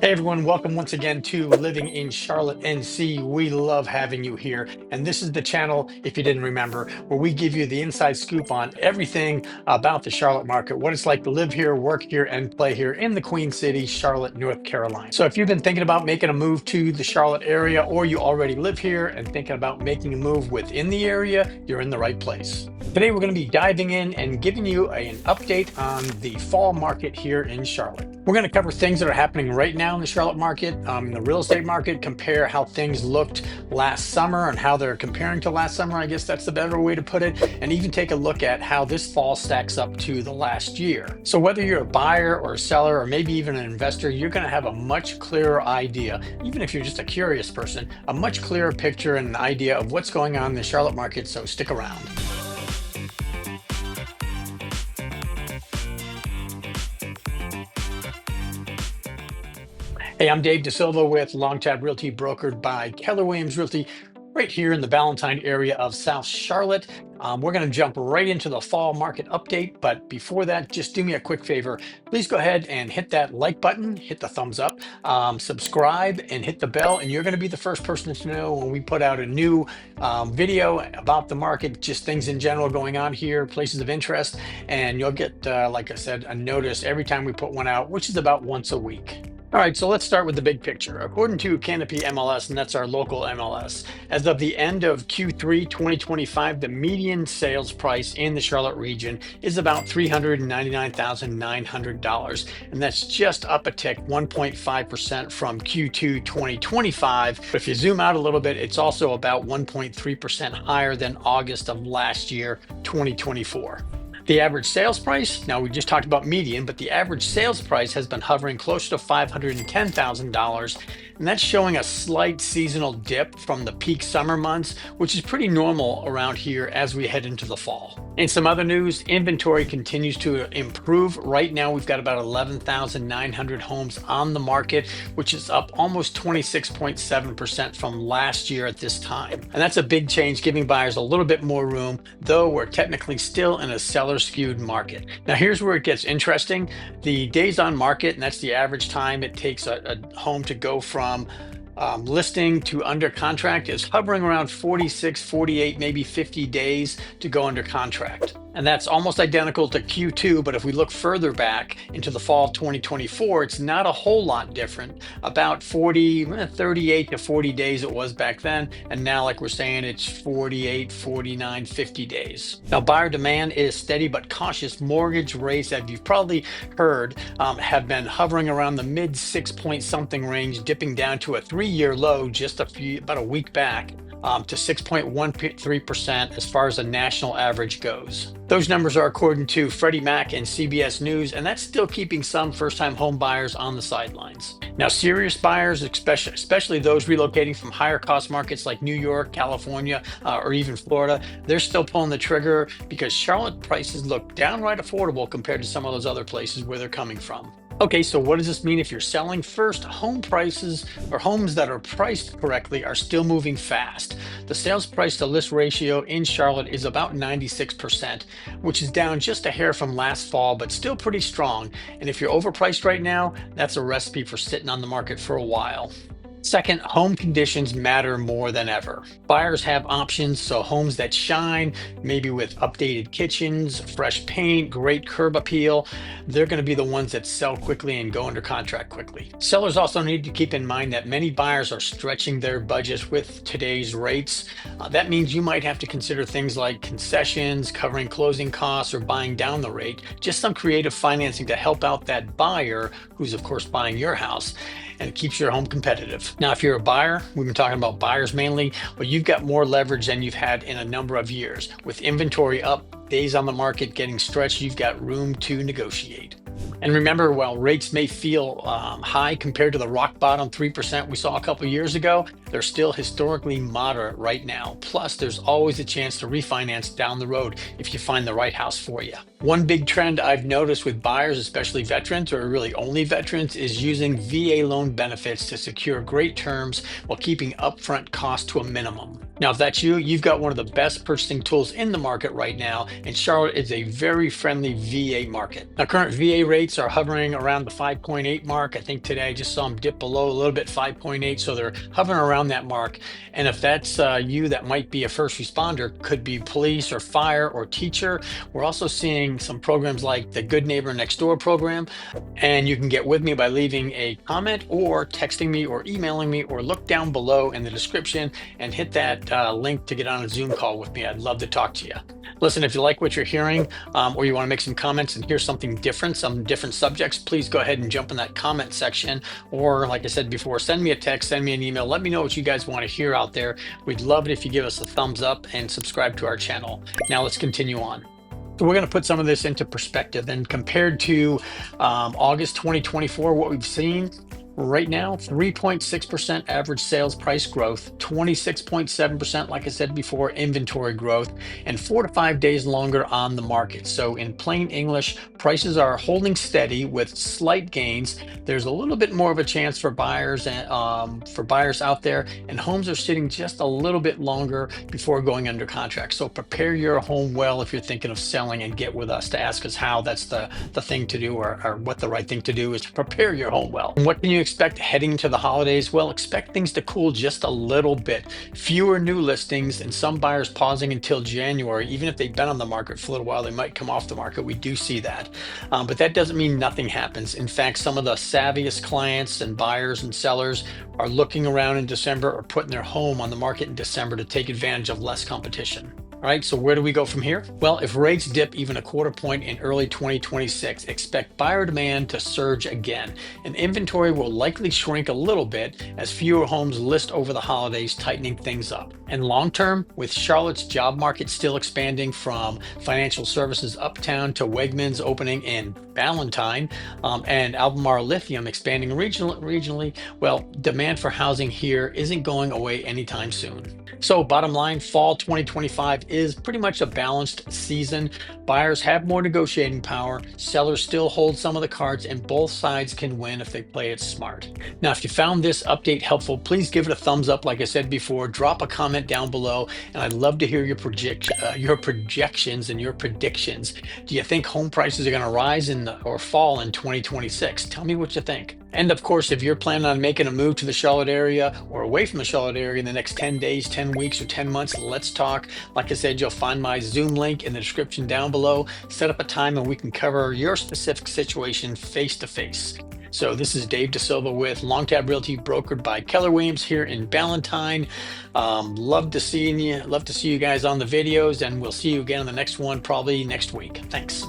Hey everyone, welcome once again to Living in Charlotte, NC. We love having you here. And this is the channel, if you didn't remember, where we give you the inside scoop on everything about the Charlotte market, what it's like to live here, work here, and play here in the Queen City, Charlotte, North Carolina. So if you've been thinking about making a move to the Charlotte area, or you already live here and thinking about making a move within the area, you're in the right place. Today, we're going to be diving in and giving you an update on the fall market here in Charlotte. We're going to cover things that are happening right now in the Charlotte market, in the real estate market, compare how things looked last summer and how they're comparing to last summer. I guess that's the better way to put it, and even take a look at how this fall stacks up to the last year. So whether you're a buyer or a seller, or maybe even an investor, you're going to have a much clearer idea, even if you're just a curious person, a much clearer picture and an idea of what's going on in the Charlotte market. So stick around. Hey, I'm Dave DeSilva with Longtab Realty, brokered by Keller Williams Realty, right here in the Ballantyne area of South Charlotte. We're going to jump right into the fall market update. But before that, just do me a quick favor. Please go ahead and hit that like button, hit the thumbs up, subscribe, and hit the bell. And you're going to be the first person to know when we put out a new video about the market, just things in general going on here, places of interest. And you'll get, like I said, a notice every time we put one out, which is about once a week. All right, so let's start with the big picture. According to Canopy MLS, and that's our local MLS, as of the end of Q3 2025, the median sales price in the Charlotte region is about $399,900. And that's just up a tick, 1.5% from Q2 2025. But if you zoom out a little bit, it's also about 1.3% higher than August of last year, 2024. The average sales price, now we just talked about median, but the average sales price has been hovering close to $510,000. And that's showing a slight seasonal dip from the peak summer months, which is pretty normal around here as we head into the fall. In some other news, inventory continues to improve. Right now, we've got about 11,900 homes on the market, which is up almost 26.7% from last year at this time. And that's a big change, giving buyers a little bit more room, though we're technically still in a seller skewed market. Now, here's where it gets interesting. The days on market, and that's the average time it takes a home to go from listing to under contract, is hovering around 46, 48, maybe 50 days to go under contract. And that's almost identical to Q2. But if we look further back into the fall of 2024, it's not a whole lot different. About 38 to 40 days it was back then. And now, like we're saying, it's 48, 49, 50 days. Now, buyer demand is steady but cautious. Mortgage rates, as you've probably heard, have been hovering around the mid 6 point something range, dipping down to a 3-year low just about a week back. To 6.13% as far as the national average goes. Those numbers are according to Freddie Mac and CBS News, and that's still keeping some first-time home buyers on the sidelines. Now, serious buyers, especially those relocating from higher cost markets like New York, California, or even Florida, they're still pulling the trigger because Charlotte prices look downright affordable compared to some of those other places where they're coming from. Okay, so what does this mean if you're selling? First, home prices or homes that are priced correctly are still moving fast. The sales price to list ratio in Charlotte is about 96%, which is down just a hair from last fall, but still pretty strong. And if you're overpriced right now, that's a recipe for sitting on the market for a while. Second, home conditions matter more than ever. Buyers have options, so homes that shine, maybe with updated kitchens, fresh paint, great curb appeal, they're going to be the ones that sell quickly and go under contract quickly. Sellers also need to keep in mind that many buyers are stretching their budgets with today's rates. That means you might have to consider things like concessions, covering closing costs, or buying down the rate, just some creative financing to help out that buyer who's, of course, buying your house, and it keeps your home competitive. Now, if you're a buyer, we've been talking about buyers mainly, well, you've got more leverage than you've had in a number of years. With inventory up, days on the market getting stretched, you've got room to negotiate. And remember, while rates may feel high compared to the rock bottom 3% we saw a couple years ago, they're still historically moderate right now. Plus, there's always a chance to refinance down the road if you find the right house for you. One big trend I've noticed with buyers, especially veterans or really only veterans, is using VA loan benefits to secure great terms while keeping upfront costs to a minimum. Now, if that's you, you've got one of the best purchasing tools in the market right now, and Charlotte is a very friendly VA market. Now, current VA rates are hovering around the 5.8 mark. I think today I just saw them dip below a little bit, 5.8. So they're hovering around that mark. And if that's you, that might be a first responder, could be police or fire or teacher. We're also seeing some programs like the Good Neighbor Next Door program. And you can get with me by leaving a comment or texting me or emailing me, or look down below in the description and hit that link to get on a Zoom call with me. I'd love to talk to you. Listen, if you like what you're hearing, or you want to make some comments and hear something different, some different subjects, please go ahead and jump in that comment section. Or like I said before, send me a text, send me an email. Let me know what you guys want to hear out there. We'd love it if you give us a thumbs up and subscribe to our channel. Now let's continue on. So we're going to put some of this into perspective, and compared to August 2024, what we've seen right now, 3.6% average sales price growth, 26.7%, like I said before, inventory growth, and 4 to 5 days longer on the market. So in plain English, prices are holding steady with slight gains. There's a little bit more of a chance for buyers and for buyers out there, and homes are sitting just a little bit longer before going under contract. So prepare your home well if you're thinking of selling, and get with us to ask us how that's the thing to do, or what the right thing to do is to prepare your home well. And what can you expect heading into the holidays? Well, expect things to cool just a little bit. Fewer new listings, and some buyers pausing until January. Even if they've been on the market for a little while, they might come off the market. We do see that. But that doesn't mean nothing happens. In fact, some of the savviest clients and buyers and sellers are looking around in December, or putting their home on the market in December to take advantage of less competition. All right, so where do we go from here? Well, if rates dip even a quarter point in early 2026, expect buyer demand to surge again, and inventory will likely shrink a little bit as fewer homes list over the holidays, tightening things up. And long term, with Charlotte's job market still expanding from financial services uptown to Wegmans opening in Ballantyne, and Albemarle Lithium expanding regionally, well, demand for housing here isn't going away anytime soon. So bottom line, fall 2025 is pretty much a balanced season. Buyers have more negotiating power, sellers still hold some of the cards, and both sides can win if they play it smart. Now, if you found this update helpful, please give it a thumbs up. Like I said before, drop a comment down below, and I'd love to hear your projections and your predictions. Do you think home prices are going to rise or fall in 2026? Tell me what you think. And of course, if you're planning on making a move to the Charlotte area or away from the Charlotte area in the next 10 days, 10 weeks, or 10 months, let's talk. Like I said, you'll find my Zoom link in the description down below. Set up a time and we can cover your specific situation face to face. So this is Dave DeSilva with Long Tab Realty, brokered by Keller Williams here in Ballantyne. Love to see you guys on the videos, and we'll see you again on the next one, probably next week. Thanks.